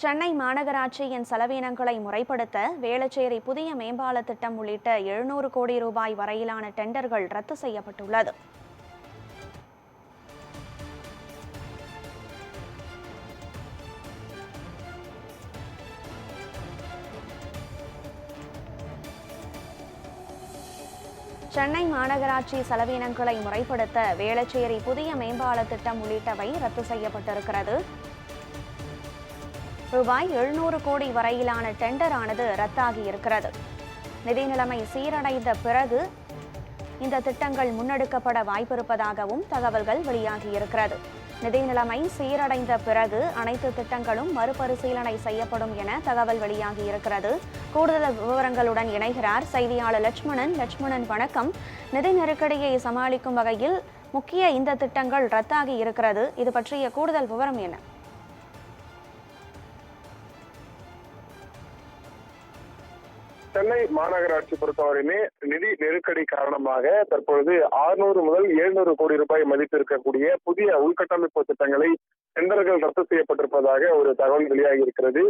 சென்னை மாநகராட்சியின் செலவினங்களை முறைப்படுத்த வேளச்சேரி புதிய மேம்பால திட்டம் உள்ளிட்ட 700 கோடி ரூபாய் வரையிலான டெண்டர்கள் ரத்து செய்யப்பட்டுள்ளது. சென்னை மாநகராட்சி செலவினங்களை முறைப்படுத்த வேளச்சேரி புதிய மேம்பால திட்டம் உள்ளிட்டவை ரத்து செய்யப்பட்டிருக்கிறது. ரூபாய் 700 கோடி வரையிலான டெண்டர் ஆனது ரத்தாகி இருக்கிறது. நிதி நிலைமை சீரடைந்த பிறகு இந்த திட்டங்கள் முன்னெடுக்கப்பட வாய்ப்பிருப்பதாகவும் தகவல்கள் வெளியாகியிருக்கிறது. நிதி நிலைமை சீரடைந்த பிறகு அனைத்து திட்டங்களும் மறுபரிசீலனை செய்யப்படும் என தகவல் வெளியாகியிருக்கிறது. கூடுதல் விவரங்களுடன் இணைகிறார் செய்தியாளர் லட்சுமணன். லட்சுமணன், வணக்கம். நிதி நெருக்கடியை சமாளிக்கும் வகையில் முக்கிய இந்த திட்டங்கள் ரத்தாகி இருக்கிறது. இது பற்றிய கூடுதல் விவரம் என்ன? சென்னை மாநகராட்சி பொறுத்தவரையுமே நிதி நெருக்கடி காரணமாக தற்பொழுது 600 முதல் 700 கோடி ரூபாய் மதிப்பு இருக்கக்கூடிய புதிய உள்கட்டமைப்பு திட்டங்களை டெண்டர்கள் ரத்து செய்யப்பட்டிருப்பதாக ஒரு தகவல் வெளியாகி இருக்கிறது.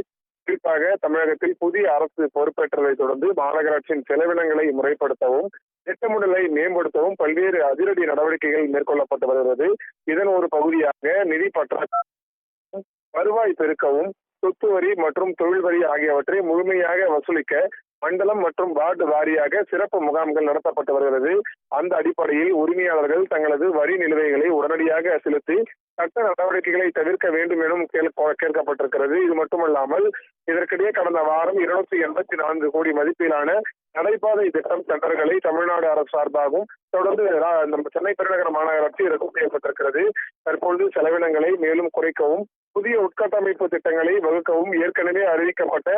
குறிப்பாக தமிழகத்தில் புதிய அரசு பொறுப்பேற்றதை தொடர்ந்து மாநகராட்சியின் செலவினங்களை முறைப்படுத்தவும் திட்டமிடலை மேம்படுத்தவும் பல்வேறு அதிரடி நடவடிக்கைகள் மேற்கொள்ளப்பட்டு வருகிறது. இதன் ஒரு பகுதியாக நிதி பற்றாக்குறை, வருவாய் பெருக்கவும், சொத்து வரி மற்றும் தொழில் வரி ஆகியவற்றை முழுமையாக வசூலிக்க மண்டலம் மற்றும் வார்டு வாரியாக சிறப்பு முகாம்கள் நடத்தப்பட்டு வருகிறது. அந்த அடிப்படையில் உரிமையாளர்கள் தங்களது வரி நிலுவைகளை உடனடியாக செலுத்தி சட்ட நடவடிக்கைகளை தவிர்க்க வேண்டும் எனவும் கேட்கப்பட்டிருக்கிறது. இது மட்டுமல்லாமல் இதற்கிடையே கடந்த வாரம் 284 கோடி மதிப்பிலான நடைபாதை திட்டம் டெண்டர்களை தமிழ்நாடு அரசு சார்பாகவும் தொடர்ந்து நம்ம சென்னை பெருநகர மாநகராட்சி ரத்து செய்யப்பட்டிருக்கிறது. தற்பொழுது செலவினங்களை மேலும் குறைக்கவும் புதிய உட்கட்டமைப்பு திட்டங்களை வகுக்கவும் ஏற்கனவே அறிவிக்கப்பட்ட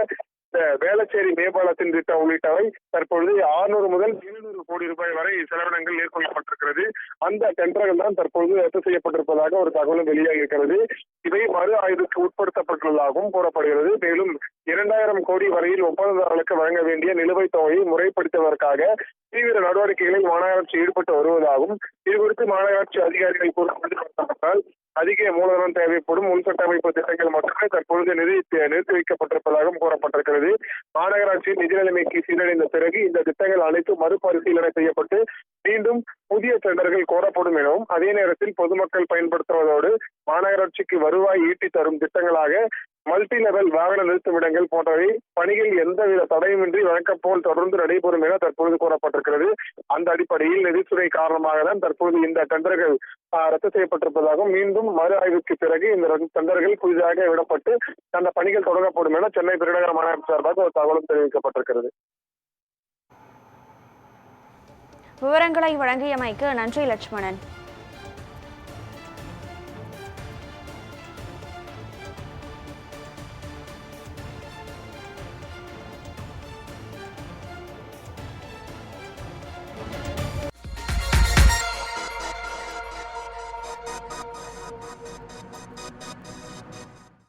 வேளச்சேரி மேம்பாலத்தின் திட்டம் உள்ளிட்டவை தற்பொழுது 600 முதல் 700 கோடி ரூபாய் வரை செலவினங்கள் மேற்கொள்ளப்பட்டிருக்கிறது. அந்த டெண்டர்கள் தான் தற்பொழுது ரத்து செய்யப்பட்டிருப்பதாக ஒரு தகவலும் வெளியாகி இருக்கிறது. இவை மறு ஆய்வுக்கு உட்படுத்தப்பட்டுள்ளதாகவும் கூறப்படுகிறது. மேலும் 2000 கோடி வரையில் ஒப்பந்ததாரர்களுக்கு வழங்க வேண்டிய நிலுவைத் தொகையை முறைப்படுத்துவதற்காக தீவிர நடவடிக்கைகளில் மாநகராட்சி ஈடுபட்டு வருவதாகவும் இது குறித்து மாநகராட்சி அதிகாரிகள் கூறப்பட்டால் அதிக மூலதனம் தேவைப்படும் உள்கட்டமைப்பு திட்டங்கள் மட்டுமே தற்பொழுது நிறுத்தி வைக்கப்பட்டிருப்பதாகவும் கூறப்பட்டிருக்கிறது. மாநகராட்சியின் நிதி நிலைமைக்கு சீரடைந்த பிறகு இந்த திட்டங்கள் அனைத்தும் மறுபரிசீலனை செய்யப்பட்டு மீண்டும் புதிய டெண்டர்கள் கோரப்படும் எனவும் அதே நேரத்தில் பொதுமக்கள் பயன்படுத்துவதோடு மாநகராட்சிக்கு வருவாய் ஈட்டி தரும் திட்டங்களாக மல்டி லெவல் வாகன நிறுத்துமிடங்கள் போன்றவை பணிகள் எந்தவித தடையுமின்றி வழக்கம் போல் தொடர்ந்து நடைபெறும் என தற்பொழுது கூறப்பட்டிருக்கிறது. அந்த அடிப்படையில் நிதித்துறை காரணமாக தான் தற்போது இந்த டெண்டர்கள் ரத்து செய்யப்பட்டிருப்பதாகவும் மீண்டும் மறு ஆய்வுக்கு பிறகு இந்த டெண்டர்கள் புதிதாக விடப்பட்டு அந்த பணிகள் தொடங்கப்படும் என சென்னை பெருநகர மாநகராட்சி சார்பாக ஒரு தகவலும் தெரிவிக்கப்பட்டிருக்கிறது. விவரங்களை வழங்கியமைக்கு நன்றி லட்சுமணன்.